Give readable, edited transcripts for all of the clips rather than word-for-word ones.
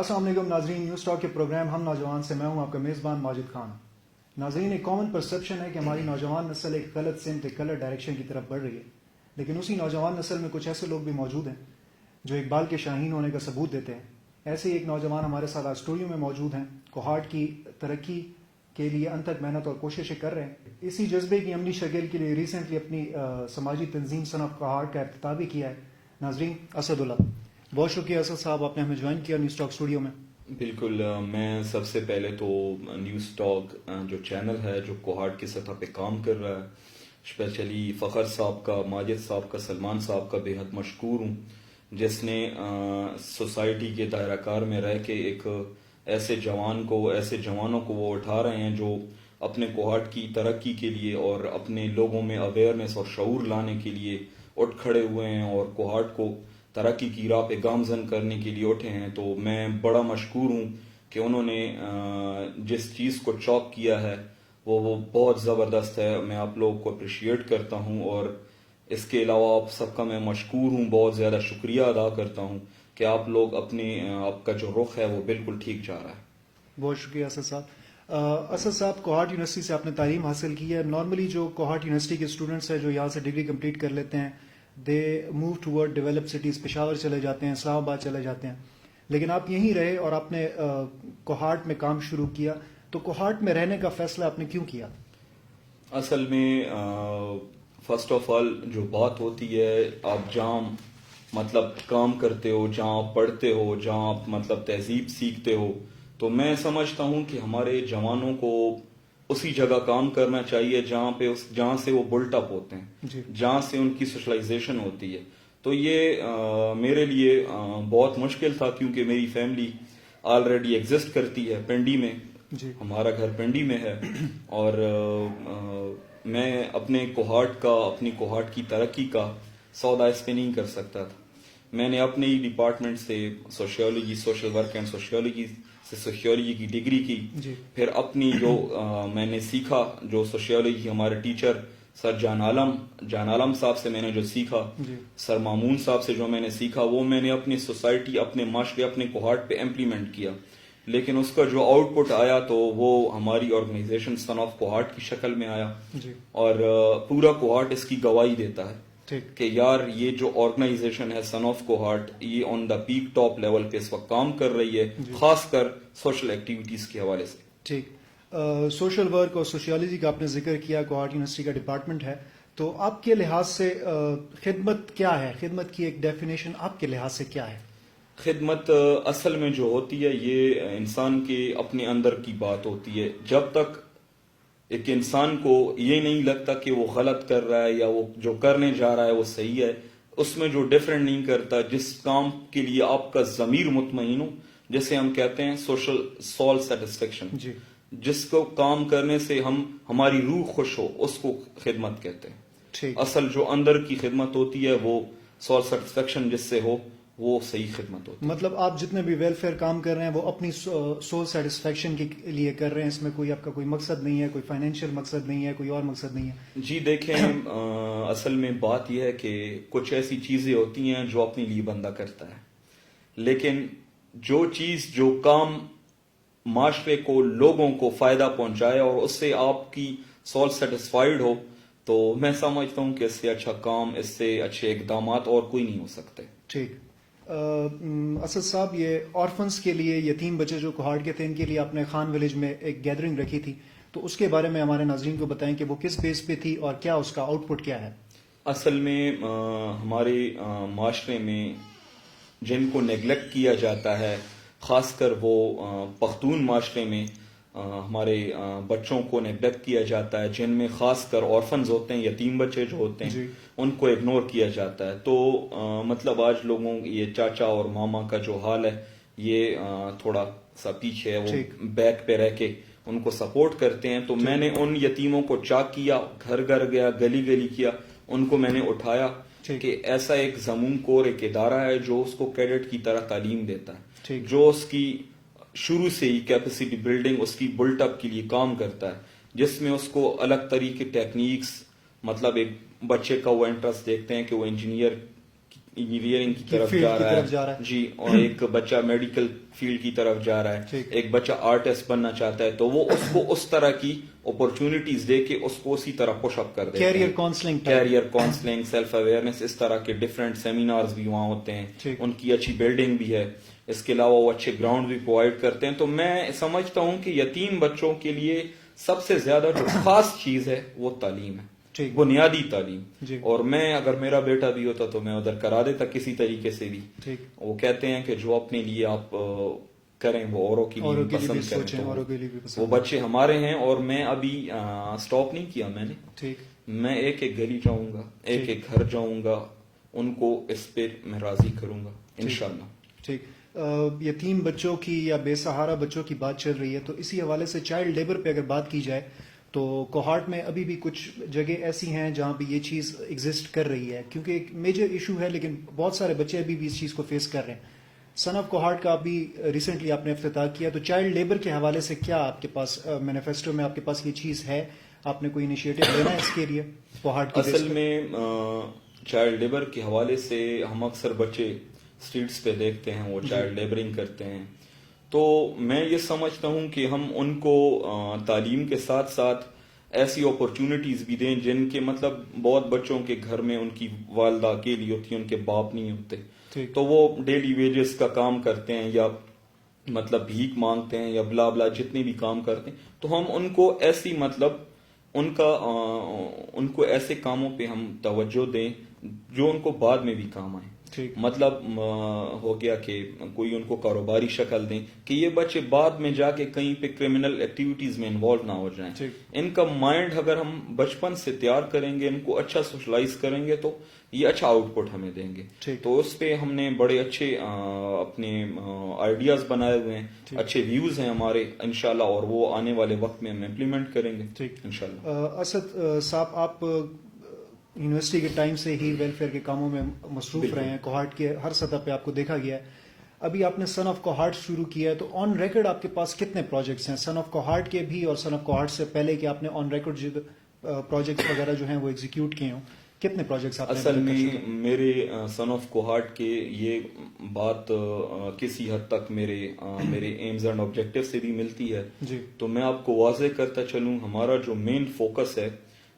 السلام علیکم ناظرین، نیوز ٹاک کے پروگرام ہم نوجوان سے میں ہوں آپ کا میزبان ماجد خان۔ ناظرین، ایک کامن پرسپشن ہے کہ ہماری نوجوان نسل ایک غلط سمت، ایک غلط ڈائریکشن کی طرف بڑھ رہی ہے، لیکن اسی نوجوان نسل میں کچھ ایسے لوگ بھی موجود ہیں جو اقبال کے شاہین ہونے کا ثبوت دیتے ہیں۔ ایسے ہی ایک نوجوان ہمارے ساتھ آج اسٹوڈیو میں موجود ہیں، کوہارٹ کی ترقی کے لیے انتھک محنت اور کوششیں کر رہے ہیں۔ اسی جذبے کی عملی شکل کے لیے ریسنٹلی اپنی سماجی تنظیم سن آف کوہارٹ کا افتتاح بھی کیا ہے۔ ناظرین، اسد اللہ، بہت شکریہ اسد صاحب، آپ نے ہمیں جوائن کیا نیوز ٹاک اسٹوڈیو میں۔ بالکل، میں سب سے پہلے تو نیوز ٹاک جو چینل ہے جو کوہارٹ کی سطح پہ کام کر رہا ہے، اسپیشلی فخر صاحب کا، ماجد صاحب کا، سلمان صاحب کا بے حد مشکور ہوں، جس نے سوسائٹی کے دائرہ کار میں رہ کے ایک ایسے جوانوں کو وہ اٹھا رہے ہیں جو اپنے کوہارٹ کی ترقی کے لیے اور اپنے لوگوں میں اویئرنیس اور شعور لانے کے لیے اٹھ کھڑے ہوئے ہیں اور کوہارٹ کو ترقی کی راہ پہ گامزن کرنے کے لیے اٹھے ہیں۔ تو میں بڑا مشکور ہوں کہ انہوں نے جس چیز کو چاک کیا ہے وہ بہت زبردست ہے۔ میں آپ لوگوں کو اپریشیٹ کرتا ہوں، اور اس کے علاوہ آپ سب کا میں مشکور ہوں، بہت زیادہ شکریہ ادا کرتا ہوں کہ آپ لوگ آپ کا جو رخ ہے وہ بالکل ٹھیک جا رہا ہے۔ بہت شکریہ اسد صاحب۔ اسد صاحب، کوہارٹ یونیورسٹی سے آپ نے تعلیم حاصل کی ہے۔ نارملی جو کوہارٹ یونیورسٹی کے اسٹوڈنٹس ہیں جو یہاں سے ڈگری کمپلیٹ کر لیتے ہیں، they move toward develop cities, Peshawar چلے جاتے ہیں، اسلام آباد چلے جاتے ہیں، لیکن آپ یہیں رہے اور آپ نے کوہارٹ میں کام شروع کیا۔ تو کوہارٹ میں رہنے کا فیصلہ آپ نے کیوں کیا؟ اصل میں فرسٹ آف آل جو بات ہوتی ہے، آپ جہاں مطلب کام کرتے ہو، جہاں آپ پڑھتے ہو، جہاں آپ مطلب تہذیب سیکھتے ہو، تو میں سمجھتا ہوں کہ ہمارے جوانوں کو اسی جگہ کام کرنا چاہیے جہاں سے وہ بلٹ اپ ہوتے ہیں، جہاں سے ان کی سوشلائزیشن ہوتی ہے۔ تو یہ میرے لیے بہت مشکل تھا، کیونکہ میری فیملی آلریڈی ایگزسٹ کرتی ہے پنڈی میں، ہمارا گھر پنڈی میں ہے، اور میں اپنی کوہارٹ کی ترقی کا سودا اس پہ نہیں کر سکتا تھا۔ میں نے اپنے ہی ڈپارٹمنٹ سے sociology, social work and sociology سے سوشیولوجی کی ڈگری کی، پھر اپنی جو میں نے سیکھا، جو سوشیولوجی ہمارے ٹیچر سر جان عالم صاحب سے میں نے جو سیکھا، سر مامون صاحب سے جو میں نے سیکھا، وہ میں نے اپنی سوسائٹی، اپنے معاشرے، اپنے کوہارٹ پہ امپلیمنٹ کیا، لیکن اس کا جو آؤٹ پٹ آیا تو وہ ہماری آرگنائزیشن سن آف کوہارٹ کی شکل میں آیا، اور پورا کوہارٹ اس کی گواہی دیتا ہے کہ یار یہ جو آرگنائزیشن ہے سن آف کوہارٹ، یہ آن دا پیک ٹاپ لیول پہ اس وقت کام کر رہی ہے، خاص کر سوشل ایکٹیویٹیز کے حوالے سے۔ ٹھیک، سوشل ورک اور سوشیالوجی کا آپ نے ذکر کیا، کوہارٹ یونیورسٹی کا ڈپارٹمنٹ ہے، تو آپ کے لحاظ سے خدمت کیا ہے؟ خدمت کی ایک ڈیفینیشن آپ کے لحاظ سے کیا ہے؟ خدمت اصل میں جو ہوتی ہے، یہ انسان کے اپنے اندر کی بات ہوتی ہے۔ جب تک ایک انسان کو یہ نہیں لگتا کہ وہ غلط کر رہا ہے یا وہ جو کرنے جا رہا ہے وہ صحیح ہے، اس میں جو ڈفرینٹ نہیں کرتا، جس کام کے لیے آپ کا ضمیر مطمئن ہو، جسے ہم کہتے ہیں سول سیٹسفیکشن، جس کو کام کرنے سے ہماری روح خوش ہو، اس کو خدمت کہتے ہیں۔ اصل جو اندر کی خدمت ہوتی ہے وہ سول سیٹسفیکشن جس سے ہو، وہ صحیح خدمت ہوتی ہے۔ مطلب آپ جتنے بھی ویلفیئر کام کر رہے ہیں وہ اپنی سول سیٹسفیکشن کے لیے کر رہے ہیں، اس میں کوئی آپ کا کوئی مقصد نہیں ہے، کوئی فائنینشیل مقصد نہیں ہے، کوئی اور مقصد نہیں ہے؟ جی دیکھیں، اصل میں بات یہ ہے کہ کچھ ایسی چیزیں ہوتی ہیں جو اپنے لیے بندہ کرتا ہے، لیکن جو کام معاشرے کو، لوگوں کو فائدہ پہنچائے اور اس سے آپ کی سول سیٹسفائیڈ ہو، تو میں سمجھتا ہوں کہ اس سے اچھا کام، اس سے اچھے اقدامات اور کوئی نہیں ہو سکتے۔ ٹھیک، اسد صاحب، یہ آرفنس کے لیے، یتیم بچے جو کوہارٹ کے تھے، ان کے لیے آپ نے خان ولیج میں ایک گیدرنگ رکھی تھی، تو اس کے بارے میں ہمارے ناظرین کو بتائیں کہ وہ کس بیس پہ تھی اور کیا اس کا آؤٹ پٹ کیا ہے؟ اصل میں ہمارے معاشرے میں جن کو نیگلیکٹ کیا جاتا ہے، خاص کر وہ پختون معاشرے میں ہمارے بچوں کو نیگلیکٹ کیا جاتا ہے، جن میں خاص کر آرفنز ہوتے ہیں، یتیم بچے جو ہوتے ہیں، ان کو اگنور کیا جاتا ہے۔ تو مطلب آج لوگوں یہ چاچا اور ماما کا جو حال ہے، یہ تھوڑا سا پیچھے ہے، وہ بیک پہ رہ کے ان کو سپورٹ کرتے ہیں۔ تو میں نے ان یتیموں کو چاک کیا، گھر گھر گیا، گلی گلی کیا، ان کو میں نے اٹھایا کہ ایسا ایک زمون کور ایک ادارہ ہے جو اس کو کیڈٹ کی طرح تعلیم دیتا ہے، جو اس کی شروع سے ہی کیپیسٹی بلڈنگ، اس کی بلٹ اپ کے لیے کام کرتا ہے، جس میں اس کو الگ طریقے ٹیکنیکس، مطلب ایک بچے کا وہ انٹرسٹ دیکھتے ہیں کہ وہ انجینئر انجینئرنگ کی طرف فیلڈ جا کی رہا طرف جا رہا ہے ہے. جی، اور ایک بچہ میڈیکل فیلڈ کی طرف جا رہا ہے، ٹھیک. ایک بچہ آرٹسٹ بننا چاہتا ہے، تو وہ اس کو اس طرح کی اپرچونٹیز دے کے اس کو اسی طرح پش اپ کر دیتے ہیں. Career counselling career counselling, self awareness, اس طرح کے ڈفرینٹ سیمینارز بھی وہاں ہوتے ہیں. ٹھیک. ان کی اچھی بلڈنگ بھی ہے، اس کے علاوہ وہ اچھے گراؤنڈ بھی پرووائڈ کرتے ہیں. تو میں سمجھتا ہوں کہ یتیم بچوں کے لیے سب سے زیادہ جو خاص چیز ہے وہ تعلیم ہے، ٹھیک. بنیادی تعلیم. جی. اور میں اگر میرا بیٹا بھی ہوتا تو میں ادھر کرا دیتا کسی طریقے سے بھی. ٹھیک. وہ کہتے ہیں کہ جو اپنے لیے آپ کریں وہ اوروں کے لیے پسند کریں، اوروں کے لیے بھی پسند. وہ بچے ہمارے ہیں. اور میں ابھی سٹاپ نہیں کیا میں نے. ٹھیک. میں ایک ایک گلی جاؤں گا، ایک ایک گھر جاؤں گا، ان کو اس پہ میں راضی کروں گا انشاءاللہ. ٹھیک. یتیم بچوں کی یا بے سہارا بچوں کی بات چل رہی ہے، تو اسی حوالے سے چائلڈ لیبر پہ اگر بات کی جائے تو کوہارٹ میں ابھی بھی کچھ جگہ ایسی ہیں جہاں بھی یہ چیز ایگزسٹ کر رہی ہے، کیونکہ ایک میجر ایشو ہے، لیکن بہت سارے بچے ابھی بھی اس چیز کو فیس کر رہے ہیں. سن آف کوہارٹ کا ابھی ریسنٹلی آپ نے افتتاح کیا، تو چائلڈ لیبر کے حوالے سے کیا آپ کے پاس مینیفیسٹو میں آپ کے پاس یہ چیز ہے؟ آپ نے کوئی انیشیٹو لینا ہے اس کے لیے کوہارٹ کی؟ اصل میں چائلڈ لیبر کے حوالے سے ہم اکثر بچے اسٹریٹس پہ دیکھتے ہیں وہ چائلڈ لیبرنگ کرتے ہیں. تو میں یہ سمجھتا ہوں کہ ہم ان کو تعلیم کے ساتھ ساتھ ایسی اپرچونٹیز بھی دیں جن کے مطلب بہت بچوں کے گھر میں ان کی والدہ اکیلی ہوتی ہے، ان کے باپ نہیں ہوتے، تو وہ ڈیلی ویجز کا کام کرتے ہیں یا مطلب بھیک مانگتے ہیں یا بلا بلا جتنے بھی کام کرتے ہیں. تو ہم ان کو ایسی مطلب ان کو ایسے کاموں پہ ہم توجہ دیں جو ان کو بعد میں بھی کام آئیں. مطلب ہو گیا کہ کوئی ان کو کاروباری شکل دیں کہ یہ بچے بعد میں جا کے کہیں پہ کرمنل ایکٹیویٹیز میں انوالو نہ ہو جائیں. ان کا مائنڈ اگر ہم بچپن سے تیار کریں گے، ان کو اچھا سوشلائز کریں گے، تو یہ اچھا آؤٹ پٹ ہمیں دیں گے. تو اس پہ ہم نے بڑے اچھے اپنے آئیڈیاز بنائے ہوئے ہیں، اچھے ویوز ہیں ہمارے انشاءاللہ، اور وہ آنے والے وقت میں ہم امپلیمنٹ کریں گے انشاءاللہ. اسد صاحب، آپ یونیورسٹی کے ٹائم سے ہی ویلفیئر کے کاموں میں مصروف رہے ہیں، کوہارٹ کے ہر سطح پہ آپ کو دیکھا گیا ہے. ابھی آپ نے سن آف کوہارٹ شروع کیا ہے، تو آن ریکارڈ آپ کے پاس کتنے پروجیکٹس ہیں سن آف کوہارٹ کے بھی اور سن آف کوہارٹ سے پہلے کہ آپ نے آن ریکارڈ جو پروجیکٹس وغیرہ جو ہیں وہ ایگزیکیوٹ کیے ہوں؟ کتنے پروجیکٹس آپ نے؟ اصل میں میرے سن آف کوہارٹ کے یہ بات کسی حد تک میرے ایمز اینڈ آبجیکٹیو سے بھی ملتی ہے. تو میں آپ کو واضح کرتا چلوں، ہمارا جو مین فوکس ہے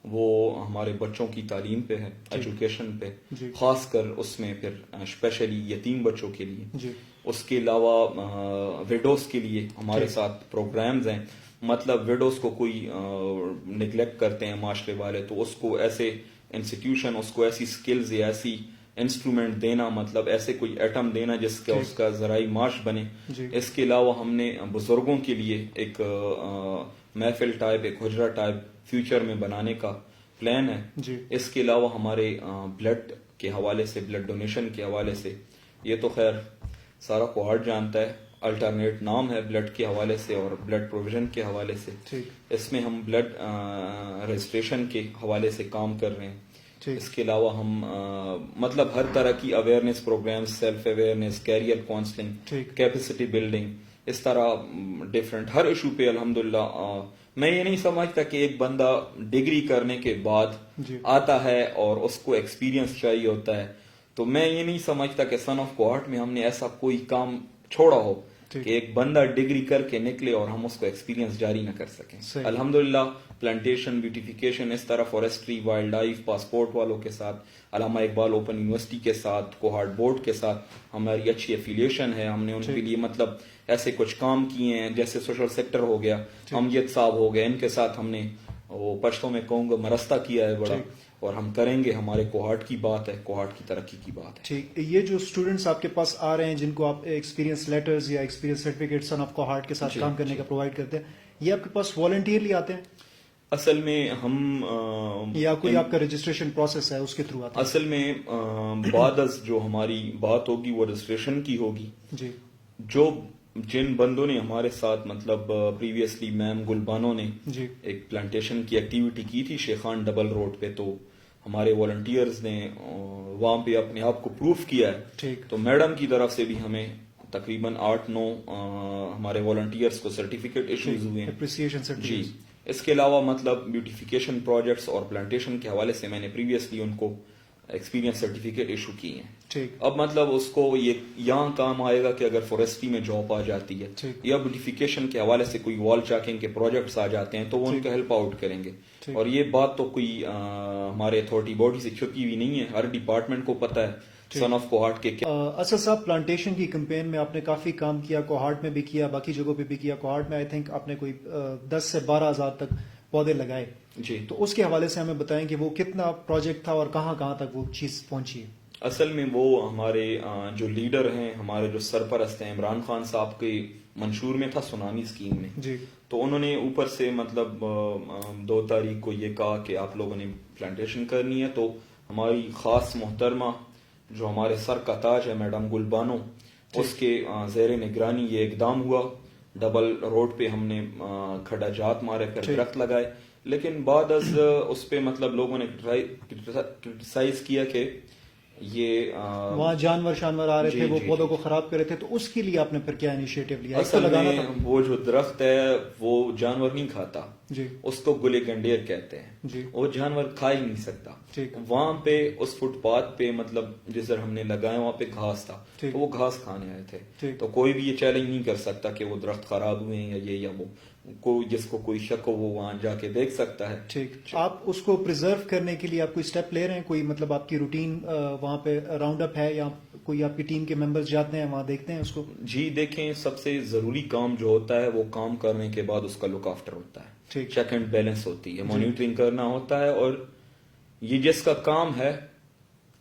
وہ ہمارے بچوں کی تعلیم پہ ہے، ایجوکیشن پہ، خاص کر اس میں پھر اسپیشلی یتیم بچوں کے لیے. اس کے علاوہ ویڈوز کے لیے ہمارے ساتھ پروگرامز ہیں. مطلب ویڈوز کو کوئی نگلیکٹ کرتے ہیں معاشرے والے، تو اس کو ایسے انسٹیٹیوشن، اس کو ایسی سکلز یا ایسی انسٹرومنٹ دینا، مطلب ایسے کوئی ایٹم دینا جس کا اس کا ذرائع معاش بنے. اس کے علاوہ ہم نے بزرگوں کے لیے ایک محفل ٹائپ، ایک حجرہ ٹائپ فیوچر میں بنانے کا پلان ہے. اس کے علاوہ ہمارے بلڈ کے حوالے سے، بلڈ ڈونیشن کے حوالے سے، یہ تو خیر سارا کوہارٹ جانتا ہے، الٹرنیٹ نام ہے بلڈ کے حوالے سے اور بلڈ پروویژن کے حوالے سے. اس میں ہم بلڈ رجسٹریشن کے حوالے سے کام کر رہے ہیں. اس کے علاوہ ہم مطلب ہر طرح کی awareness programme, self awareness, career counselling, capacity building, اس طرح ڈفرینٹ ہر ایشو پہ الحمدللہ. میں یہ نہیں سمجھتا کہ ایک بندہ ڈگری کرنے کے بعد آتا ہے اور اس کو ایکسپیرینس چاہیے ہوتا ہے، تو میں یہ نہیں سمجھتا کہ سن آف کوہارٹ میں ہم نے ایسا کوئی کام چھوڑا ہو کہ ایک بندہ ڈگری کر کے نکلے اور ہم اس کو ایکسپیرینس جاری نہ کر سکیں. الحمدللہ پلانٹیشن، بیوٹیفیکیشن، اس طرح فارسٹری، وائلڈ لائف، پاسپورٹ والوں کے ساتھ، علامہ اقبال اوپن یونیورسٹی کے ساتھ، کوہارٹ بورڈ کے ساتھ ہماری اچھی ایفیلیشن ہے. ہم نے ان کے لیے مطلب ایسے کچھ کام کیے ہیں، جیسے سوشل سیکٹر ہو گیا، امجد صاحب ہو گئے، ان کے ساتھ ہم نے وہ پشتوں میں کہوں گا مرستہ کیا ہے بڑا، اور ہم کریں گے. ہمارے کوہارٹ کی بات ہے، کوہارٹ کی ترقی کی بات ہے. ٹھیک. یہ جو اسٹوڈنٹس آپ کے پاس آ رہے ہیں جن کو آپ ایکسپیرینس لیٹرز یا ایکسپیرینس سرٹیفکیٹ سن آف کوہارٹ کے ساتھ کام کرنے کا پرووائڈ کرتے ہیں، یہ آپ کے پاس والنٹیئرلی آتے ہیں؟ اصل میں ہم یا کوئی آپ کا رجسٹریشن پروسیس ہے اس کے تھرو آتے ہیں؟ اصل میں بعد از جو ہماری بات ہوگی وہ رجسٹریشن کی ہوگی. جو جن بندوں نے ہمارے ساتھ مطلب پریویسلی میم گلبانو نے ایک پلانٹیشن کی ایکٹیویٹی کی تھی شیخان ڈبل روڈ پہ، تو ہمارے والنٹیئرز نے وہاں پہ اپنے آپ کو پروف کیا ہے. تو میڈم کی طرف سے بھی ہمیں تقریباً 8-9 ہمارے والنٹیئرز کو سرٹیفکیٹ ایشوز ہوئے ہیں. جی. اس کے علاوہ مطلب بیوٹیفیکیشن پروجیکٹس اور پلانٹیشن کے حوالے سے میں نے پریویسلی ان کو ایکسپیرینس سرٹیفکیٹ ایشو کی ہیں. ٹھیک اب مطلب اس کو یہ یہاں کام آئے گا کہ اگر فورسٹری میں جاب آ جاتی ہے ٹھیک یا بیوٹیفیکیشن کے حوالے سے کوئی وال چاکنگ کے پروجیکٹس آ جاتے ہیں تو وہ ان کا ہیلپ آؤٹ کریں گے. ٹھیک. اور یہ بات تو کوئی ہمارے اتھارٹی باڈی سے چھپی ہوئی نہیں ہے, ہر ڈپارٹمنٹ کو پتہ ہے سن آف کوہارٹ کے. اسد صاحب, پلانٹیشن کی کمپین میں آپ نے کافی کام کیا, کوہارٹ میں بھی کیا, باقی جگہوں پہ بھی کیا. کوہارٹ میں آئی تھنک آپ نے کوئی 10 سے 12 ہزار تک پودے لگائے. جی, تو اس کے حوالے سے ہمیں بتائیں کہ وہ کتنا پروجیکٹ تھا اور کہاں کہاں تک وہ چیز پہنچی ہے. اصل میں وہ ہمارے جو لیڈر ہیں, ہمارے جو سرپرست ہیں, عمران خان صاحب کے منشور میں تھا سونامی اسکیم میں. جی, تو انہوں نے اوپر سے مطلب 2 تاریخ کو یہ کہا کہ آپ لوگوں نے پلانٹیشن کرنی ہے. تو ہماری خاص محترمہ جو ہمارے سر کا تاج ہے میڈم گل بانو, اس کے زیر نگرانی یہ اقدام ہوا. ڈبل روڈ پہ ہم نے کھڈا جات مارے, پھر درخت لگائے. لیکن بعد از اس پہ مطلب لوگوں نے کرٹیسائز کیا کہ یہ وہاں جانور شانور آ رہے تھے, وہ پودوں کو خراب کر رہے تھے. تو اس کے لیے آپ نے پھر کیا انیشیٹو لیا؟ اصل میں وہ جو درخت ہے وہ جانور نہیں کھاتا, جی, اس کو گلے گنڈیر کہتے ہیں. جی, وہ جانور کھا ہی نہیں سکتا. ٹھیک, وہاں پہ اس فٹ پاتھ پہ مطلب جس طرح ہم نے لگایا وہاں پہ گھاس تھا, تو وہ گھاس کھانے آئے تھے. تو کوئی بھی یہ چیلنج نہیں کر سکتا کہ وہ درخت خراب ہوئے ہیں یا یہ یا وہ. جس کو کوئی شک ہو وہ وہاں جا کے دیکھ سکتا ہے. ٹھیک. آپ اس کو پریزرو کرنے کے لیے آپ کوئی اسٹیپ لے رہے ہیں؟ کوئی مطلب آپ کی روٹین وہاں پہ راؤنڈ اپ ہے یا کوئی آپ کی ٹیم کے ممبرز جاتے ہیں وہاں دیکھتے ہیں اس کو؟ جی دیکھیں, سب سے ضروری کام جو ہوتا ہے وہ کام کرنے کے بعد اس کا لک آفٹر ہوتا ہے. ٹھیک, چیک اینڈ بیلنس ہوتی ہے, مانیٹرنگ کرنا ہوتا ہے. اور یہ جس کا کام ہے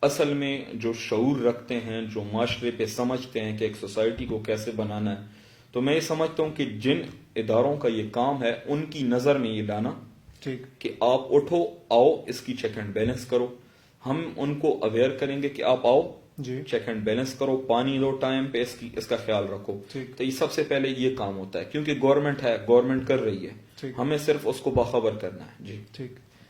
اصل میں جو شعور رکھتے ہیں, جو معاشرے پہ سمجھتے ہیں کہ ایک سوسائٹی کو کیسے بنانا ہے, تو میں یہ سمجھتا ہوں کہ جن اداروں کا یہ کام ہے ان کی نظر میں یہ لانا ٹھیک, کہ آپ اٹھو آؤ اس کی چیک اینڈ بیلنس کرو. ہم ان کو اویئر کریں گے کہ آپ آؤ, جی, چیک اینڈ بیلنس کرو, پانی دو ٹائم پہ, اس کا خیال رکھو. ٹھیک, تو یہ سب سے پہلے یہ کام ہوتا ہے, کیونکہ گورنمنٹ ہے, گورنمنٹ کر رہی ہے, ٹھیک, ہمیں صرف اس کو باخبر کرنا ہے. جی ٹھیک.